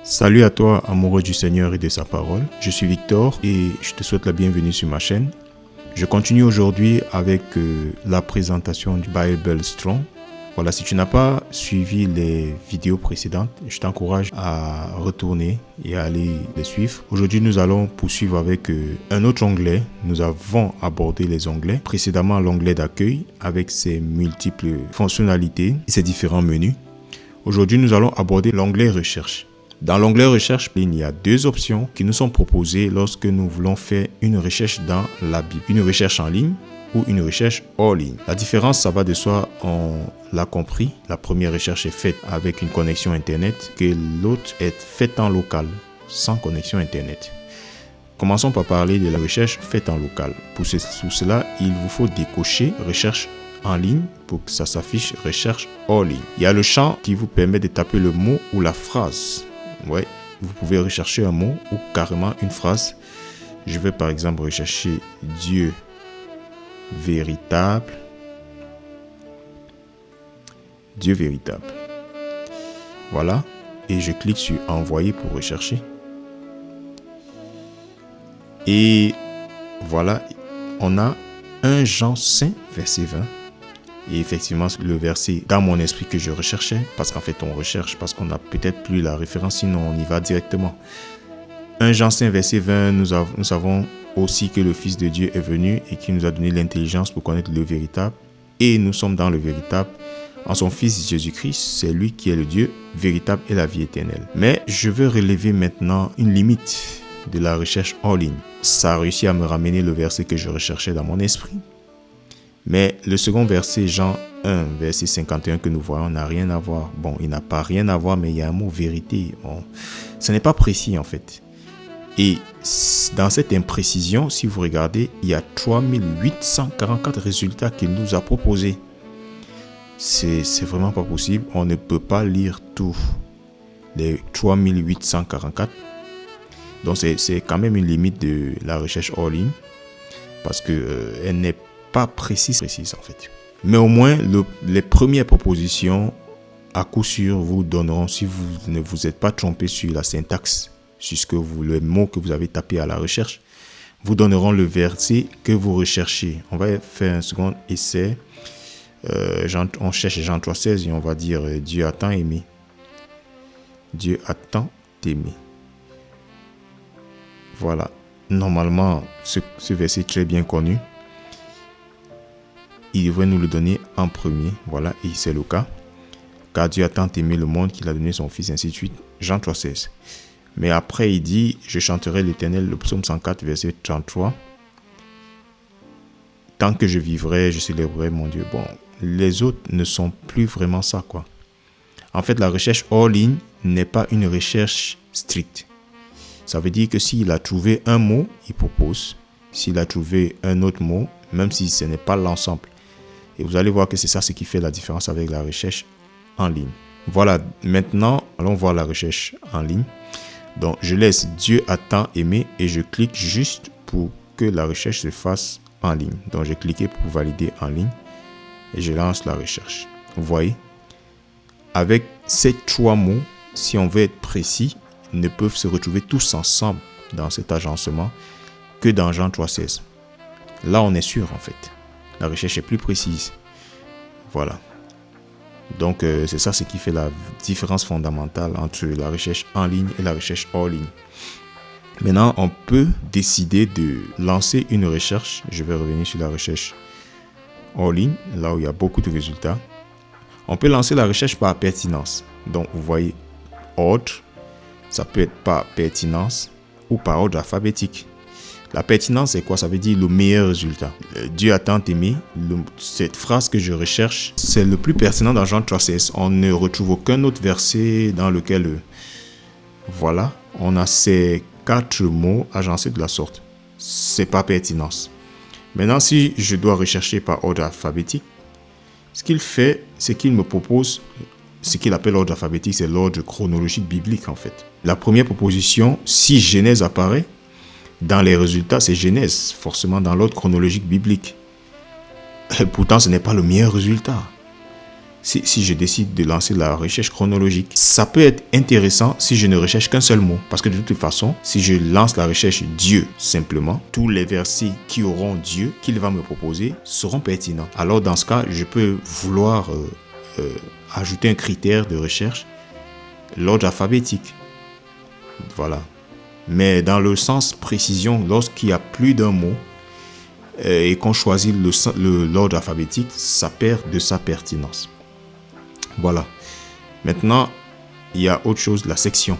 Salut à toi, amoureux du Seigneur et de sa parole. Je suis Victor et je te souhaite la bienvenue sur ma chaîne. Je continue aujourd'hui avec la présentation du Bible Strong. Voilà, si tu n'as pas suivi les vidéos précédentes, je t'encourage à retourner et à aller les suivre. Aujourd'hui, nous allons poursuivre avec un autre onglet. Nous avons abordé les onglets. Précédemment, l'onglet d'accueil avec ses multiples fonctionnalités et ses différents menus. Aujourd'hui, nous allons aborder l'onglet recherche. Dans l'onglet recherche, il y a deux options qui nous sont proposées lorsque nous voulons faire une recherche dans la Bible. Une recherche en ligne ou une recherche hors ligne. La différence, ça va de soi, on l'a compris. La première recherche est faite avec une connexion Internet, que l'autre est faite en local, sans connexion Internet. Commençons par parler de la recherche faite en local. Pour cela, il vous faut décocher recherche en ligne pour que ça s'affiche recherche hors ligne. Il y a le champ qui vous permet de taper le mot ou la phrase. Ouais, vous pouvez rechercher un mot ou carrément une phrase. Je vais par exemple rechercher Dieu véritable. Dieu véritable. Voilà. Et je clique sur envoyer pour rechercher. Et voilà, on a 1 Jean 5, verset 20. Et effectivement, le verset dans mon esprit que je recherchais, parce qu'en fait, on recherche, parce qu'on n'a peut-être plus la référence, sinon on y va directement. 1 Jean 5, verset 20, nous savons aussi que le Fils de Dieu est venu et qu'il nous a donné l'intelligence pour connaître le véritable. Et nous sommes dans le véritable. En son Fils Jésus-Christ, c'est lui qui est le Dieu véritable et la vie éternelle. Mais je veux relever maintenant une limite de la recherche hors ligne. Ça a réussi à me ramener le verset que je recherchais dans mon esprit. Mais le second verset, Jean 1, verset 51 que nous voyons, n'a rien à voir. Bon, il n'a pas rien à voir, mais il y a un mot vérité. Bon, ce n'est pas précis en fait. Et dans cette imprécision, si vous regardez, il y a 3844 résultats qu'il nous a proposés. C'est vraiment pas possible. On ne peut pas lire tous les 3844. Donc c'est quand même une limite de la recherche hors ligne. Parce qu'elle n'est pas précise en fait. Mais au moins, les premières propositions, à coup sûr, vous donneront, si vous ne vous êtes pas trompé sur la syntaxe, sur le mot que vous avez tapé à la recherche, vous donneront le verset que vous recherchez. On va faire un second essai. On cherche Jean 3,16 et on va dire Dieu a tant aimé. Dieu a tant aimé. Voilà. Normalement, ce verset est très bien connu. Il devrait nous le donner en premier. Voilà, et c'est le cas. Car Dieu a tant aimé le monde qu'il a donné son Fils, ainsi de suite. Jean 3,16. Mais après, il dit, je chanterai l'Éternel, le psaume 104, verset 33. Tant que je vivrai, je célébrerai mon Dieu. Bon, les autres ne sont plus vraiment ça, quoi. En fait, la recherche hors ligne n'est pas une recherche stricte. Ça veut dire que s'il a trouvé un mot, il propose. S'il a trouvé un autre mot, même si ce n'est pas l'ensemble. Et vous allez voir que c'est ça ce qui fait la différence avec la recherche en ligne. Voilà, maintenant, allons voir la recherche en ligne. Donc, je laisse Dieu a tant aimé et je clique juste pour que la recherche se fasse en ligne. Donc, j'ai cliqué pour valider en ligne et je lance la recherche. Vous voyez, avec ces 3 mots, si on veut être précis, ils ne peuvent se retrouver tous ensemble dans cet agencement que dans Jean 3,16. Là, on est sûr en fait. La recherche est plus précise. Voilà. Donc, c'est ça ce qui fait la différence fondamentale entre la recherche en ligne et la recherche hors ligne. Maintenant, on peut décider de lancer une recherche. Je vais revenir sur la recherche hors ligne, là où il y a beaucoup de résultats. On peut lancer la recherche par pertinence. Donc, vous voyez, ordre, ça peut être par pertinence ou par ordre alphabétique. La pertinence, c'est quoi? Ça veut dire le meilleur résultat. Dieu a tant aimé. Cette phrase que je recherche, c'est le plus pertinent dans Jean 3,16. On ne retrouve aucun autre verset dans lequel, voilà, on a ces 4 mots agencés de la sorte. C'est pas pertinence. Maintenant, si je dois rechercher par ordre alphabétique, ce qu'il fait, c'est qu'il me propose ce qu'il appelle l'ordre alphabétique, c'est l'ordre chronologique biblique en fait. La première proposition, si Genèse apparaît, dans les résultats, c'est Genèse, forcément dans l'ordre chronologique biblique. Et pourtant, ce n'est pas le meilleur résultat. si je décide de lancer la recherche chronologique. Ça peut être intéressant si je ne recherche qu'un seul mot. Parce que de toute façon, si je lance la recherche Dieu simplement, tous les versets qui auront Dieu, qu'il va me proposer, seront pertinents. Alors dans ce cas, je peux vouloir ajouter un critère de recherche, l'ordre alphabétique. Voilà. Mais dans le sens précision, lorsqu'il y a plus d'un mot et qu'on choisit l'ordre alphabétique, ça perd de sa pertinence. Voilà. Maintenant, il y a autre chose, la section.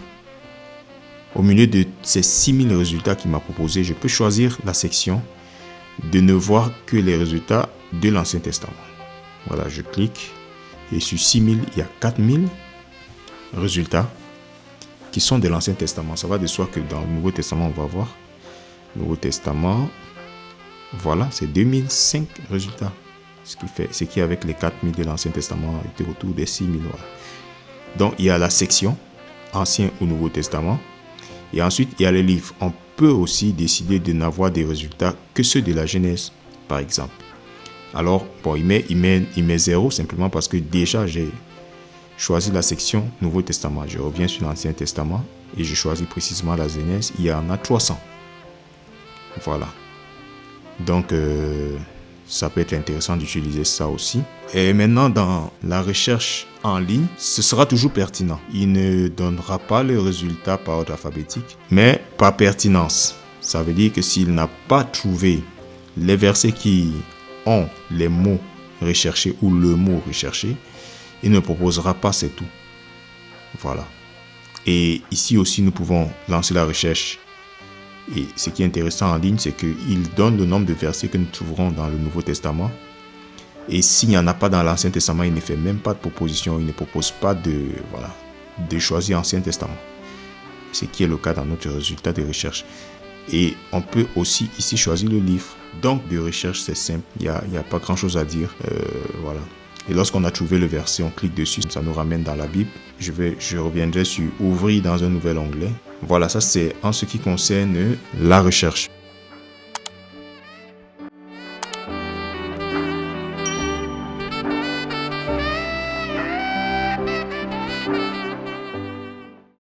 Au milieu de ces 6000 résultats qu'il m'a proposé, je peux choisir la section de ne voir que les résultats de l'Ancien Testament. Voilà, je clique et sur 6000, il y a 4000 résultats qui sont de l'Ancien Testament. Ça va de soi que dans le Nouveau Testament, on va voir. Nouveau Testament, voilà, c'est 2005 résultats. Ce qui avec les 4000 de l'Ancien Testament était autour des 6000. Voilà. Donc, il y a la section Ancien ou Nouveau Testament. Et ensuite, il y a les livres. On peut aussi décider de n'avoir des résultats que ceux de la Genèse, par exemple. Alors, bon, il met 0 simplement parce que déjà, j'ai choisi la section Nouveau Testament. Je reviens sur l'Ancien Testament et je choisis précisément la Genèse. Il y en a 300. Voilà. Donc, ça peut être intéressant d'utiliser ça aussi. Et maintenant, dans la recherche en ligne, ce sera toujours pertinent. Il ne donnera pas le résultat par ordre alphabétique, mais par pertinence. Ça veut dire que s'il n'a pas trouvé les versets qui ont les mots recherchés ou le mot recherché, il ne proposera pas, c'est tout. Voilà. Et ici aussi, nous pouvons lancer la recherche. Et ce qui est intéressant en ligne, c'est qu'il donne le nombre de versets que nous trouverons dans le Nouveau Testament. Et s'il n'y en a pas dans l'Ancien Testament, il ne fait même pas de proposition. Il ne propose pas de choisir l'Ancien Testament. Ce qui est le cas dans notre résultat de recherche. Et on peut aussi ici choisir le livre. Donc, de recherche, c'est simple. Il n'y a pas grand-chose à dire. Voilà. Et lorsqu'on a trouvé le verset, on clique dessus. Ça nous ramène dans la Bible. Je reviendrai sur ouvrir dans un nouvel onglet. Voilà, ça c'est en ce qui concerne la recherche.